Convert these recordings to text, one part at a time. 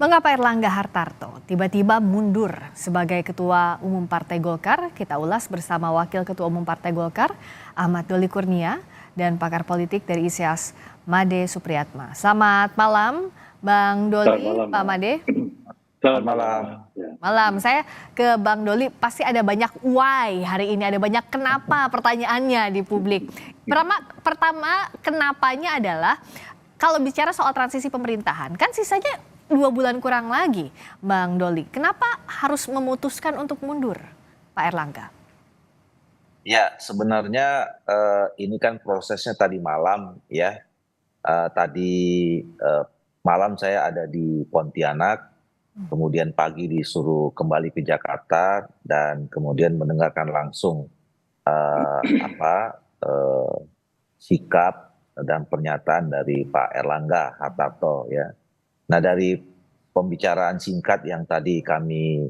Mengapa Erlangga Hartarto tiba-tiba mundur sebagai Ketua Umum Partai Golkar? Kita ulas bersama Wakil Ketua Umum Partai Golkar, Ahmad Doli Kurnia, dan pakar politik dari ISEAS, Made Supriyatma. Selamat malam, Bang Doli, malam, Pak Made. Selamat malam. Malam, saya ke Bang Doli, pasti ada banyak why hari ini, ada banyak kenapa pertanyaannya di publik. Pertama kenapanya adalah, kalau bicara soal transisi pemerintahan, kan sisanya 2 bulan kurang lagi, Bang Doli. Kenapa harus memutuskan untuk mundur, Pak Erlangga? Ya, sebenarnya ini kan prosesnya tadi malam ya. Malam saya ada di Pontianak, kemudian pagi disuruh kembali ke Jakarta dan kemudian mendengarkan langsung sikap dan pernyataan dari Pak Erlangga Hartarto ya. Nah, dari pembicaraan singkat yang tadi kami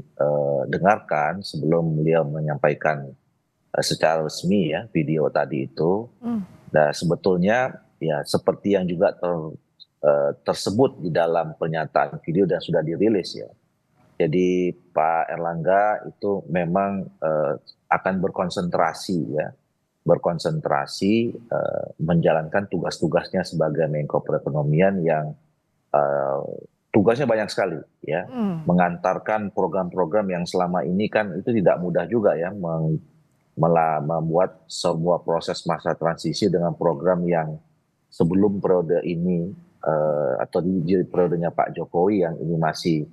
dengarkan sebelum beliau menyampaikan secara resmi ya video tadi itu, nah sebetulnya ya seperti yang juga tersebut di dalam pernyataan video dan sudah dirilis ya. Jadi Pak Erlangga itu memang akan berkonsentrasi menjalankan tugas-tugasnya sebagai Menko Perekonomian yang tugasnya banyak sekali ya, mengantarkan program-program yang selama ini kan itu tidak mudah juga ya, membuat semua proses masa transisi dengan program yang sebelum periode ini atau di periodenya Pak Jokowi yang ini masih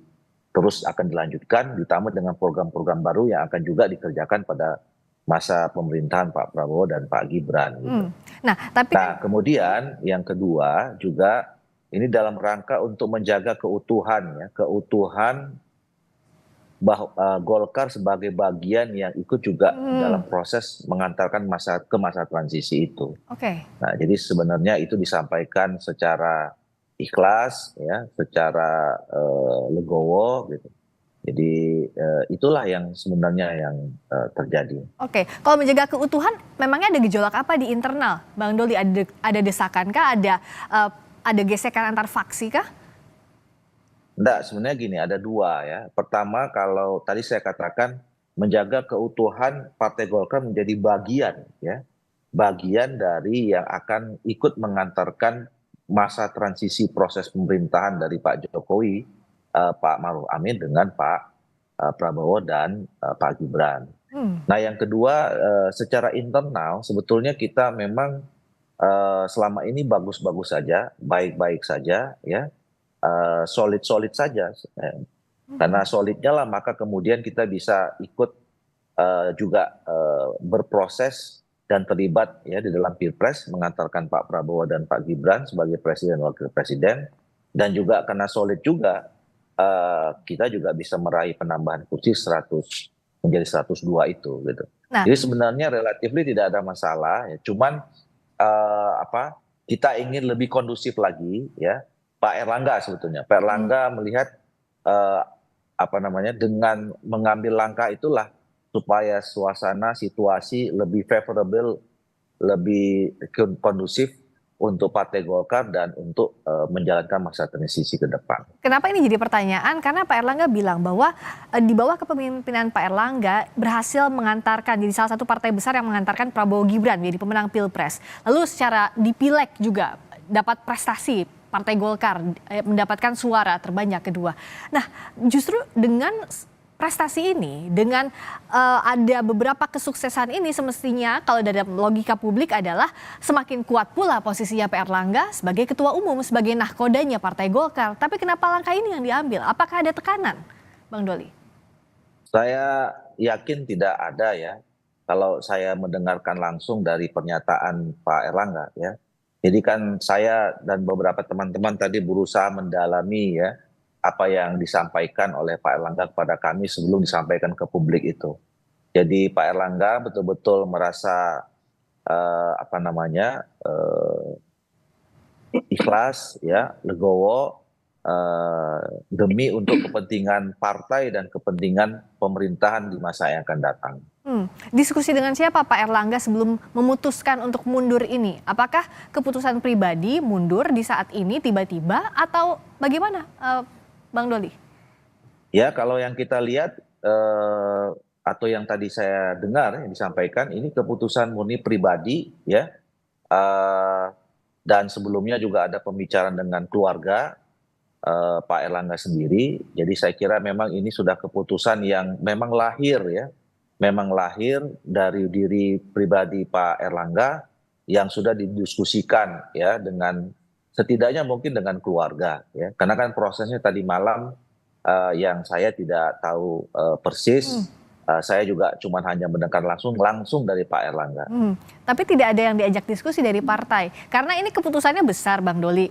terus akan dilanjutkan, ditambah dengan program-program baru yang akan juga dikerjakan pada masa pemerintahan Pak Prabowo dan Pak Gibran. Gitu. Nah, kemudian yang kedua juga ini dalam rangka untuk menjaga keutuhan Golkar sebagai bagian yang ikut juga dalam proses mengantarkan ke masa transisi itu. Nah, jadi sebenarnya itu disampaikan secara ikhlas, ya, secara legowo, gitu. Jadi itulah yang sebenarnya yang terjadi. Kalau menjaga keutuhan, memangnya ada gejolak apa di internal, Bang Doli? Ada desakan kah? Ada gesekan antar faksi kah? Enggak, sebenarnya gini, ada dua ya. Pertama, kalau tadi saya katakan menjaga keutuhan Partai Golkar menjadi bagian dari yang akan ikut mengantarkan masa transisi proses pemerintahan dari Pak Jokowi, Pak Maruf Amin dengan Pak Prabowo dan Pak Gibran. Nah, yang kedua, secara internal sebetulnya kita memang selama ini bagus-bagus saja, baik-baik saja ya. Solid-solid saja, karena solidnya lah maka kemudian kita bisa ikut juga berproses dan terlibat ya di dalam Pilpres mengantarkan Pak Prabowo dan Pak Gibran sebagai presiden dan wakil presiden, dan juga karena solid juga kita juga bisa meraih penambahan kursi 100 menjadi 102 itu gitu. Jadi sebenarnya relatif tidak ada masalah ya, cuman kita ingin lebih kondusif lagi ya. Pak Erlangga sebetulnya, Pak Erlangga melihat dengan mengambil langkah itulah supaya suasana situasi lebih favorable, lebih kondusif untuk Partai Golkar dan untuk menjalankan masa transisi ke depan. Kenapa ini jadi pertanyaan? Karena Pak Erlangga bilang bahwa di bawah kepemimpinan Pak Erlangga berhasil mengantarkan, jadi salah satu partai besar yang mengantarkan Prabowo Gibran menjadi pemenang Pilpres. Lalu secara di Pileg juga dapat prestasi, Partai Golkar mendapatkan suara terbanyak kedua. Nah, justru dengan prestasi ini, dengan ada beberapa kesuksesan ini, semestinya kalau dari logika publik adalah semakin kuat pula posisinya Pak Erlangga sebagai ketua umum, sebagai nahkodanya Partai Golkar. Tapi kenapa langkah ini yang diambil? Apakah ada tekanan, Bang Doli? Saya yakin tidak ada ya. Kalau saya mendengarkan langsung dari pernyataan Pak Erlangga ya. Jadi kan saya dan beberapa teman-teman tadi berusaha mendalami ya apa yang disampaikan oleh Pak Erlangga kepada kami sebelum disampaikan ke publik itu. Jadi Pak Erlangga betul-betul merasa ikhlas ya, legowo demi untuk kepentingan partai dan kepentingan pemerintahan di masa yang akan datang. Diskusi dengan siapa Pak Erlangga sebelum memutuskan untuk mundur ini? Apakah keputusan pribadi mundur di saat ini tiba-tiba atau bagaimana Bang Doli? Ya, kalau yang kita lihat atau yang tadi saya dengar yang disampaikan, ini keputusan murni pribadi, ya. Eh, dan sebelumnya juga ada pembicaraan dengan keluarga Pak Erlangga sendiri. Jadi saya kira memang ini sudah keputusan yang memang lahir, ya, memang lahir dari diri pribadi Pak Erlangga yang sudah didiskusikan, ya, dengan setidaknya mungkin dengan keluarga, ya. Karena kan prosesnya tadi malam yang saya tidak tahu persis. Saya juga cuma hanya mendengar langsung dari Pak Erlangga. Tapi tidak ada yang diajak diskusi dari partai, karena ini keputusannya besar, Bang Doli.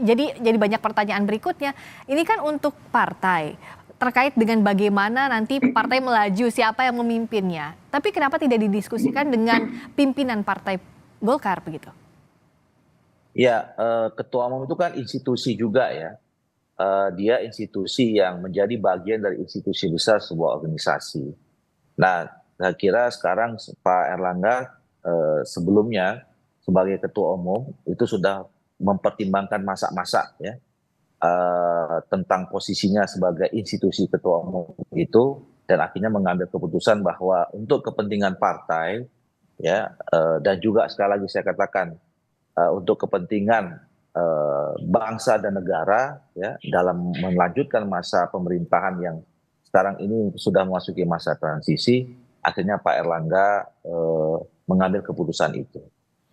Jadi banyak pertanyaan berikutnya. Ini kan untuk partai terkait dengan bagaimana nanti partai melaju, siapa yang memimpinnya. Tapi kenapa tidak didiskusikan dengan pimpinan partai Golkar begitu? Ya, ketua umum itu kan institusi juga, ya. Dia institusi yang menjadi bagian dari institusi besar sebuah organisasi. Nah, saya kira sekarang Pak Erlangga sebelumnya sebagai ketua umum itu sudah mempertimbangkan masak-masak, ya, tentang posisinya sebagai institusi ketua umum itu, dan akhirnya mengambil keputusan bahwa untuk kepentingan partai, ya, dan juga sekali lagi saya katakan untuk kepentingan bangsa dan negara, ya, dalam melanjutkan masa pemerintahan yang sekarang ini sudah memasuki masa transisi, akhirnya Pak Erlangga mengambil keputusan itu.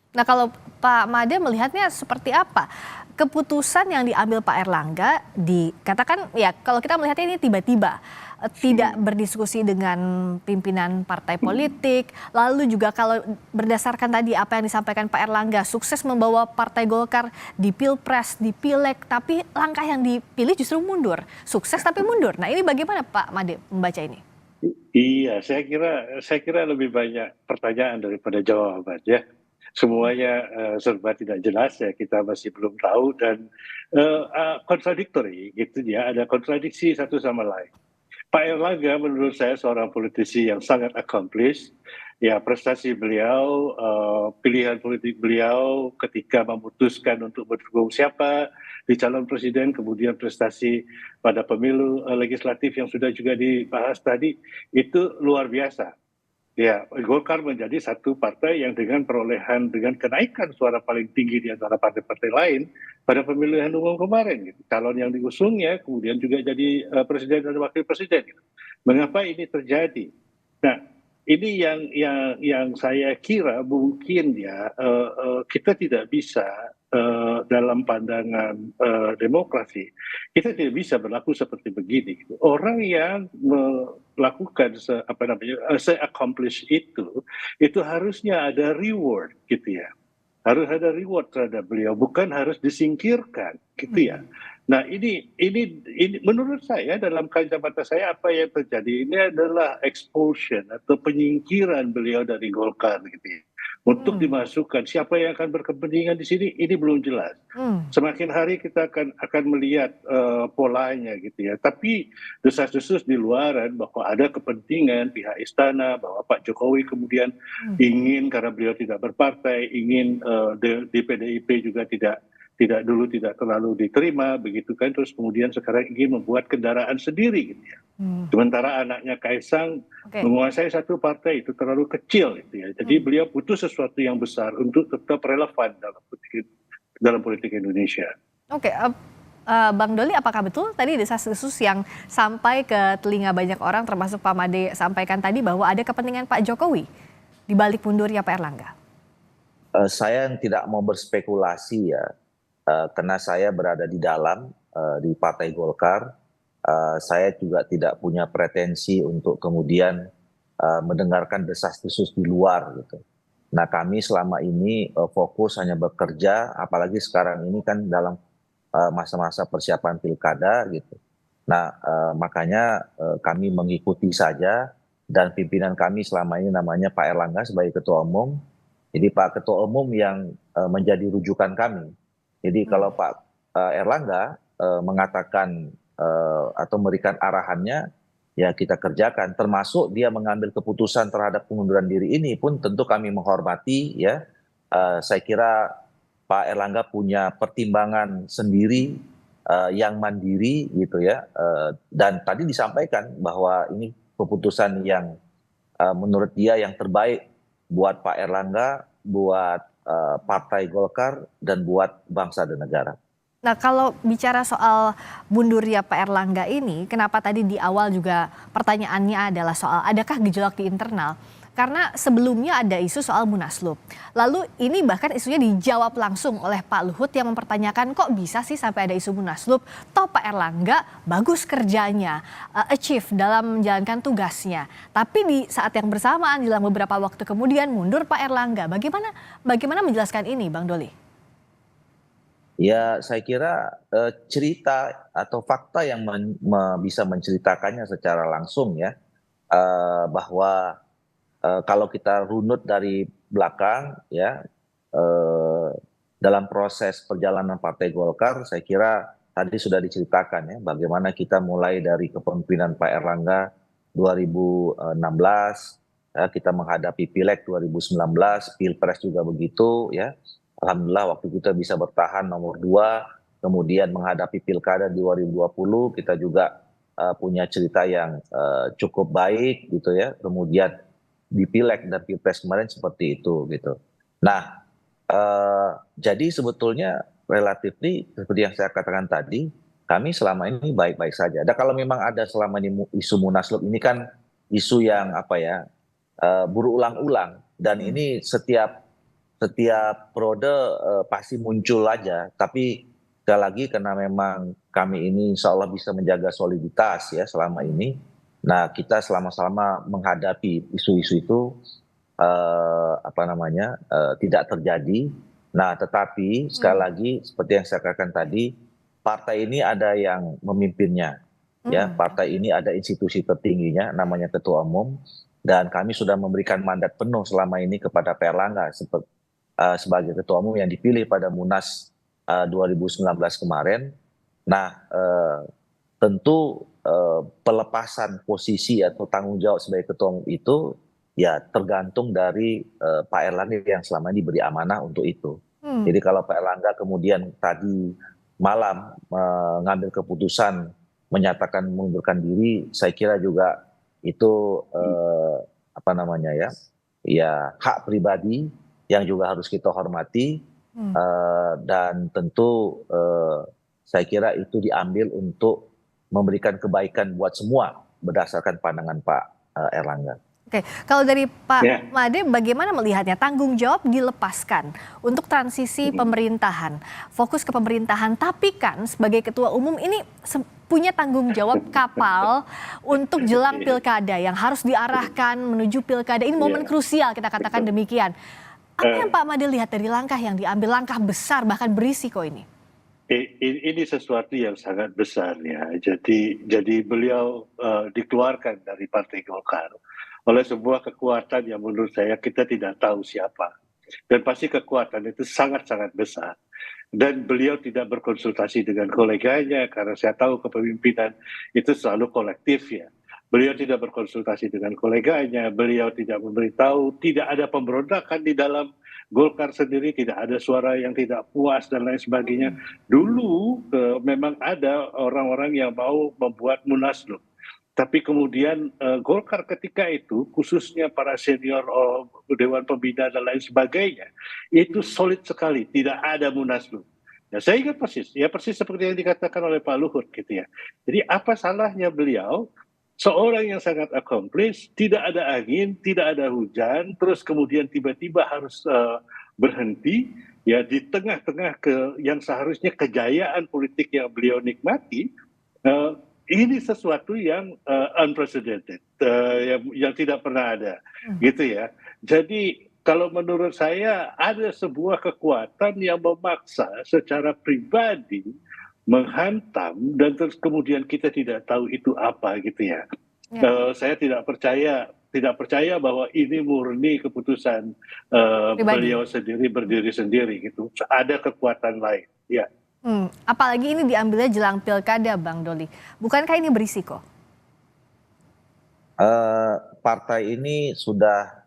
Nah, kalau Pak Made melihatnya seperti apa? Keputusan yang diambil Pak Erlangga dikatakan, ya, kalau kita melihatnya ini tiba-tiba, tidak berdiskusi dengan pimpinan partai politik, lalu juga kalau berdasarkan tadi apa yang disampaikan Pak Erlangga, sukses membawa Partai Golkar di Pilpres, di Pileg, tapi langkah yang dipilih justru mundur. Sukses tapi mundur. Nah, ini bagaimana Pak Made membaca ini? Iya, saya kira lebih banyak pertanyaan daripada jawaban, ya. Semuanya serba tidak jelas, ya, kita masih belum tahu, dan kontradiktori gitu, ya, ada kontradiksi satu sama lain. Pak Erlangga menurut saya seorang politisi yang sangat accomplished. Ya, prestasi beliau, pilihan politik beliau ketika memutuskan untuk mendukung siapa di calon presiden, kemudian prestasi pada pemilu legislatif yang sudah juga dibahas tadi, itu luar biasa. Ya, Golkar menjadi satu partai yang dengan perolehan, dengan kenaikan suara paling tinggi di antara partai-partai lain pada pemilihan umum kemarin. Gitu. Calon yang diusungnya kemudian juga jadi presiden dan wakil presiden. Gitu. Mengapa ini terjadi? Nah, ini yang saya kira mungkin, ya, kita tidak bisa dalam pandangan demokrasi, kita tidak bisa berlaku seperti begini. Gitu. Orang yang melakukan se-accomplish itu harusnya ada reward, gitu, ya. Harus ada reward terhadap beliau, bukan harus disingkirkan, gitu, ya. Nah, ini menurut saya, dalam kacamata saya, apa yang terjadi ini adalah expulsion atau penyingkiran beliau dari Golkar, gitu, ya. Untuk dimasukkan siapa yang akan berkepentingan di sini, ini belum jelas. Semakin hari kita akan melihat polanya, gitu, ya. Tapi desas-desus di luaran bahwa ada kepentingan pihak istana, bahwa Pak Jokowi kemudian ingin, karena beliau tidak berpartai, ingin di PDIP juga tidak terlalu diterima, begitu kan, terus kemudian sekarang ingin membuat kendaraan sendiri, gitu, ya. Sementara anaknya Kaisang menguasai satu partai itu terlalu kecil, gitu, ya. Jadi beliau butuh sesuatu yang besar untuk tetap relevan dalam politik Indonesia. Oke, Bang Doli, apakah betul tadi desas-desus yang sampai ke telinga banyak orang, termasuk Pak Made sampaikan tadi, bahwa ada kepentingan Pak Jokowi di balik mundurnya Pak Erlangga? Saya tidak mau berspekulasi, ya, karena saya berada di dalam di Partai Golkar. Saya juga tidak punya pretensi untuk kemudian mendengarkan desas-desus di luar, gitu. Nah, kami selama ini fokus hanya bekerja, apalagi sekarang ini kan dalam masa-masa persiapan pilkada, gitu. Nah, makanya kami mengikuti saja, dan pimpinan kami selama ini namanya Pak Erlangga sebagai ketua umum. Jadi Pak Ketua Umum yang menjadi rujukan kami. Jadi kalau Pak Erlangga mengatakan atau memberikan arahannya, ya kita kerjakan. Termasuk dia mengambil keputusan terhadap pengunduran diri ini pun tentu kami menghormati, ya. Saya kira Pak Erlangga punya pertimbangan sendiri yang mandiri gitu ya. Dan tadi disampaikan bahwa ini keputusan yang menurut dia yang terbaik buat Pak Erlangga, buat Partai Golkar, dan buat bangsa dan negara. Nah, kalau bicara soal mundurnya Pak Erlangga ini, kenapa tadi di awal juga pertanyaannya adalah soal adakah gejolak di internal? Karena sebelumnya ada isu soal Munaslup. Lalu ini bahkan isunya dijawab langsung oleh Pak Luhut yang mempertanyakan kok bisa sih sampai ada isu Munaslup? Toh Pak Erlangga bagus kerjanya, achieve dalam menjalankan tugasnya. Tapi di saat yang bersamaan dalam beberapa waktu kemudian mundur Pak Erlangga. Bagaimana menjelaskan ini, Bang Doli? Ya, saya kira cerita atau fakta yang bisa menceritakannya secara langsung ya, bahwa kalau kita runut dari belakang ya, dalam proses perjalanan Partai Golkar, saya kira tadi sudah diceritakan ya, bagaimana kita mulai dari kepemimpinan Pak Erlangga 2016, ya, kita menghadapi Pileg 2019, Pilpres juga begitu ya. Alhamdulillah waktu kita bisa bertahan nomor 2, kemudian menghadapi Pilkada 2020 kita juga punya cerita yang cukup baik gitu ya. Kemudian di Pileg dan Pilpres kemarin seperti itu gitu. Nah, jadi sebetulnya relatif seperti yang saya katakan tadi, kami selama ini baik-baik saja. Dan kalau memang ada selama ini isu Munaslup, ini kan isu yang apa ya, berulang-ulang, dan ini setiap periode pasti muncul aja. Tapi sekali lagi karena memang kami ini insya Allah bisa menjaga soliditas ya selama ini. Nah, kita selama-selama menghadapi isu-isu itu tidak terjadi. Nah, tetapi sekali lagi seperti yang saya katakan tadi, partai ini ada yang memimpinnya. Ya, partai ini ada institusi tertingginya namanya Ketua Umum, dan kami sudah memberikan mandat penuh selama ini kepada Pak Erlangga sebagai Ketua Umum yang dipilih pada Munas 2019 kemarin. Nah, tentu pelepasan posisi atau tanggung jawab sebagai Ketua Umum itu ya tergantung dari Pak Erlangga yang selama ini diberi amanah untuk itu. Jadi kalau Pak Erlangga kemudian tadi malam mengambil keputusan menyatakan mengundurkan diri, saya kira juga itu hak pribadi yang juga harus kita hormati, dan tentu saya kira itu diambil untuk memberikan kebaikan buat semua berdasarkan pandangan Pak Erlangga. Oke, kalau dari Pak Made bagaimana melihatnya? Tanggung jawab dilepaskan untuk transisi pemerintahan, fokus ke pemerintahan, tapi kan sebagai Ketua Umum ini punya tanggung jawab kapal untuk jelang pilkada yang harus diarahkan menuju pilkada. Ini momen krusial, kita katakan demikian. Apa yang Pak Made lihat dari langkah yang diambil, langkah besar bahkan berisiko ini? Ini sesuatu yang sangat besar ya. Jadi beliau dikeluarkan dari Partai Golkar oleh sebuah kekuatan yang menurut saya kita tidak tahu siapa. Dan pasti kekuatan itu sangat-sangat besar. Dan beliau tidak berkonsultasi dengan koleganya karena saya tahu kepemimpinan itu selalu kolektif ya. Beliau tidak berkonsultasi dengan koleganya, beliau tidak memberitahu, tidak ada pemberontakan di dalam Golkar sendiri, tidak ada suara yang tidak puas dan lain sebagainya. Dulu memang ada orang-orang yang mau membuat Munaslup. Tapi kemudian Golkar ketika itu, khususnya para senior Dewan Pembina dan lain sebagainya, itu solid sekali, tidak ada Munaslup. Ya, saya ingat persis seperti yang dikatakan oleh Pak Luhut gitu ya. Jadi apa salahnya beliau, seorang yang sangat accomplished, tidak ada angin, tidak ada hujan, terus kemudian tiba-tiba harus berhenti ya di tengah-tengah yang seharusnya kejayaan politik yang beliau nikmati. Ini sesuatu yang unprecedented, yang tidak pernah ada, gitu ya. Jadi kalau menurut saya ada sebuah kekuatan yang memaksa secara pribadi menghantam dan terus kemudian kita tidak tahu itu apa, gitu ya. Saya tidak percaya bahwa ini murni keputusan beliau sendiri berdiri sendiri, gitu. Ada kekuatan lain, ya. Apalagi ini diambilnya jelang pilkada, Bang Doli. Bukankah ini berisiko? Partai ini sudah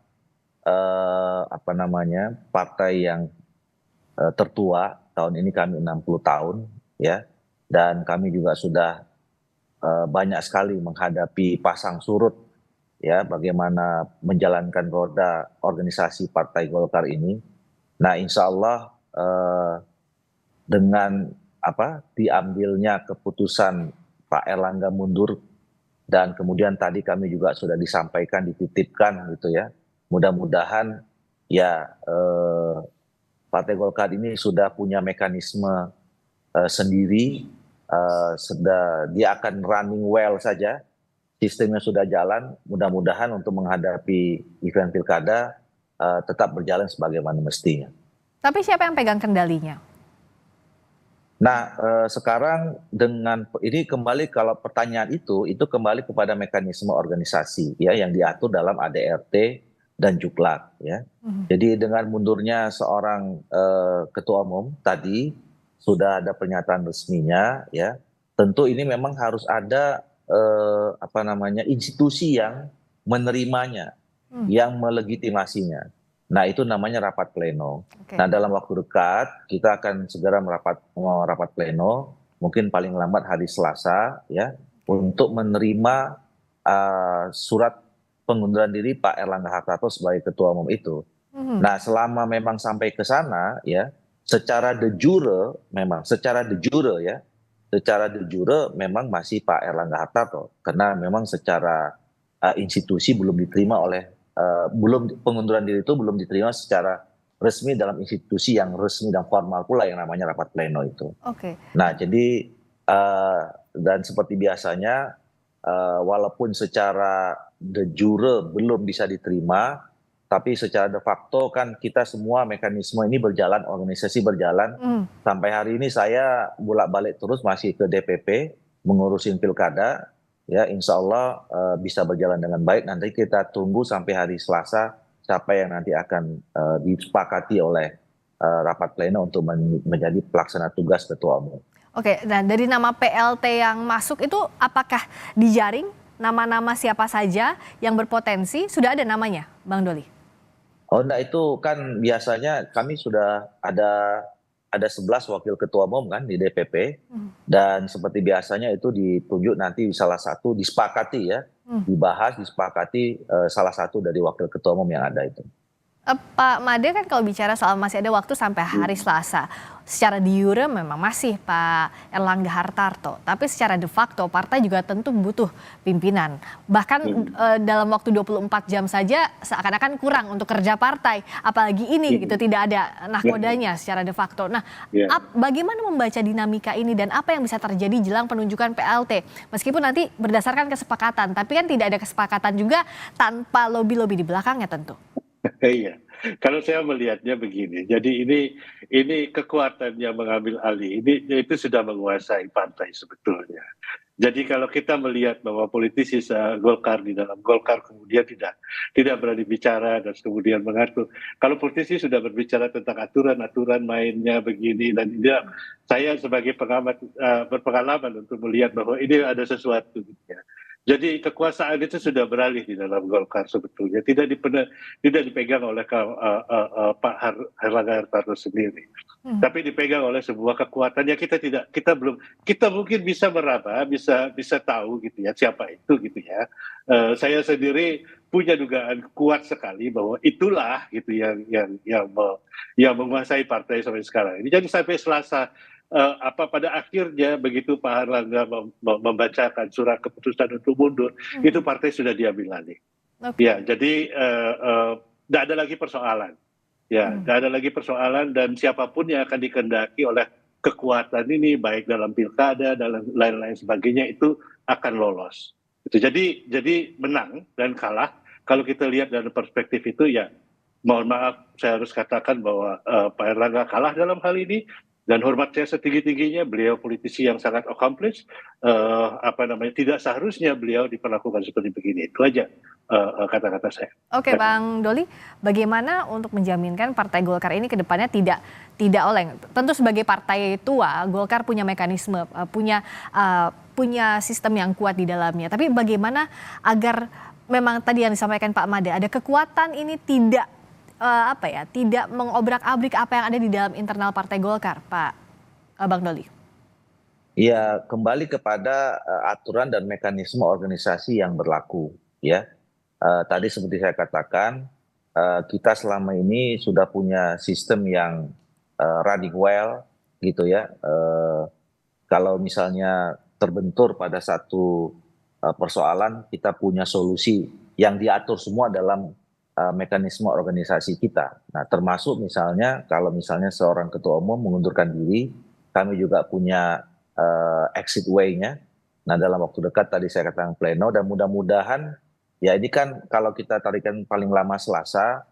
partai yang tertua. Tahun ini kami 60 tahun, ya. dan kami juga sudah banyak sekali menghadapi pasang surut ya bagaimana menjalankan roda organisasi Partai Golkar ini. Nah, insya Allah dengan diambilnya keputusan Pak Erlangga mundur dan kemudian tadi kami juga sudah disampaikan, dititipkan gitu ya. Mudah-mudahan ya Partai Golkar ini sudah punya mekanisme sendiri, dia akan running well saja, sistemnya sudah jalan, mudah-mudahan untuk menghadapi event pilkada tetap berjalan sebagaimana mestinya. Tapi siapa yang pegang kendalinya? Nah, sekarang dengan ini kembali kalau pertanyaan itu kembali kepada mekanisme organisasi ya yang diatur dalam ADRT dan Juklak ya. Jadi dengan mundurnya seorang ketua umum tadi sudah ada pernyataan resminya ya. Tentu ini memang harus ada institusi yang menerimanya, yang melegitimasinya. Nah, itu namanya rapat pleno. Okay. Nah, dalam waktu dekat kita akan segera merapat pleno, mungkin paling lambat hari Selasa ya, untuk menerima surat pengunduran diri Pak Erlangga Hartarto sebagai ketua umum itu. Nah, selama memang sampai ke sana ya, secara de jure memang masih Pak Erlangga Hartarto karena memang secara institusi belum diterima oleh pengunduran diri itu belum diterima secara resmi dalam institusi yang resmi dan formal pula yang namanya rapat pleno itu. Oke. Nah, jadi dan seperti biasanya walaupun secara de jure belum bisa diterima, tapi secara de facto kan kita semua mekanisme ini berjalan, organisasi berjalan. Sampai hari ini saya bolak-balik terus masih ke DPP mengurusin pilkada. Ya, insya Allah bisa berjalan dengan baik. Nanti kita tunggu sampai hari Selasa siapa yang nanti akan disepakati oleh rapat pleno untuk menjadi pelaksana tugas ketua umum. Oke, nah dari nama PLT yang masuk itu apakah dijaring nama-nama siapa saja yang berpotensi? Sudah ada namanya, Bang Doli? Oh, enggak, itu kan biasanya kami sudah ada 11 wakil ketua umum kan di DPP dan seperti biasanya itu ditunjuk nanti salah satu disepakati ya, disepakati salah satu dari wakil ketua umum yang ada itu. Pak Made kan kalau bicara soal masih ada waktu sampai hari Selasa, secara de jure memang masih Pak Erlangga Hartarto, tapi secara de facto partai juga tentu butuh pimpinan. Bahkan dalam waktu 24 jam saja seakan-akan kurang untuk kerja partai, apalagi ini gitu tidak ada nahkodanya secara de facto. Nah, bagaimana membaca dinamika ini dan apa yang bisa terjadi jelang penunjukan PLT? Meskipun nanti berdasarkan kesepakatan, tapi kan tidak ada kesepakatan juga tanpa lobby-lobby di belakangnya tentu. Iya, kalau saya melihatnya begini, jadi ini kekuatan yang mengambil alih itu sudah menguasai partai sebetulnya. Jadi kalau kita melihat bahwa politisi Golkar di dalam Golkar kemudian tidak berani bicara dan kemudian mengatur. Kalau politisi sudah berbicara tentang aturan-aturan mainnya begini dan tidak, saya sebagai pengamat berpengalaman untuk melihat bahwa ini ada sesuatu gitu ya. Jadi kekuasaan itu sudah beralih di dalam Golkar sebetulnya, tidak dipegang oleh Pak Erlangga Hartarto sendiri, tapi dipegang oleh sebuah kekuatan yang kita mungkin bisa meraba, bisa tahu gitu ya siapa itu gitu ya. Saya sendiri punya dugaan kuat sekali bahwa itulah gitu yang menguasai partai sampai sekarang ini. Jadi sampai Selasa pada akhirnya begitu Pak Erlangga membacakan surat keputusan untuk mundur, itu partai sudah diambil alih. Ya, jadi tidak ada lagi persoalan. Ya, tidak ada lagi persoalan dan siapapun yang akan dikehendaki oleh kekuatan ini, baik dalam pilkada dan lain-lain sebagainya itu akan lolos. Itu jadi menang dan kalah. Kalau kita lihat dari perspektif itu ya, mohon maaf saya harus katakan bahwa Pak Erlangga kalah dalam hal ini. Dan hormat saya setinggi-tingginya, beliau politisi yang sangat accomplished, tidak seharusnya beliau diperlakukan seperti begini. Itu aja kata-kata saya. Oke, Bang Doli, bagaimana untuk menjaminkan Partai Golkar ini ke depannya tidak oleng? Tentu sebagai partai tua, Golkar punya mekanisme, punya sistem yang kuat di dalamnya. Tapi bagaimana agar memang tadi yang disampaikan Pak Made, ada kekuatan ini tidak mengobrak-abrik apa yang ada di dalam internal Partai Golkar, Pak Bang Doli? Ya, kembali kepada aturan dan mekanisme organisasi yang berlaku, ya. Tadi seperti saya katakan, kita selama ini sudah punya sistem yang running well, gitu ya. Kalau misalnya terbentur pada satu persoalan, kita punya solusi yang diatur semua dalam mekanisme organisasi kita. Nah, termasuk misalnya kalau misalnya seorang ketua umum mengundurkan diri, kami juga punya exit way-nya. Nah, dalam waktu dekat tadi saya katakan pleno, dan mudah-mudahan ya ini kan kalau kita tarikan paling lama Selasa,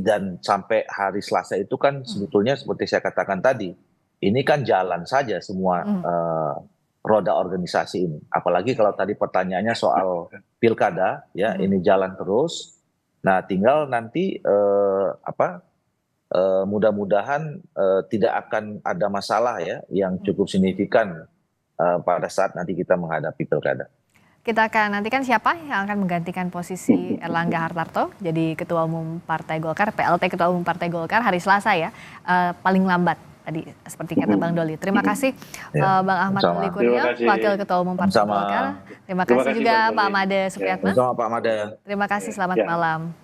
dan sampai hari Selasa itu kan sebetulnya seperti saya katakan tadi, ini kan jalan saja semua roda organisasi ini. Apalagi kalau tadi pertanyaannya soal pilkada, ya ini jalan terus. Nah, tinggal nanti mudah-mudahan tidak akan ada masalah ya yang cukup signifikan pada saat nanti kita menghadapi pilkada. Kita akan nantikan siapa yang akan menggantikan posisi Erlangga Hartarto jadi Ketua Umum Partai Golkar, PLT Ketua Umum Partai Golkar hari Selasa ya, paling lambat tadi seperti kata Bang Doli. Terima kasih Bang Ahmad Doli Kurnia, Wakil Ketua Umum Partai Golkar. Terima kasih juga Pak Made Supriyatna. Sama Pak Made. Terima kasih, selamat malam.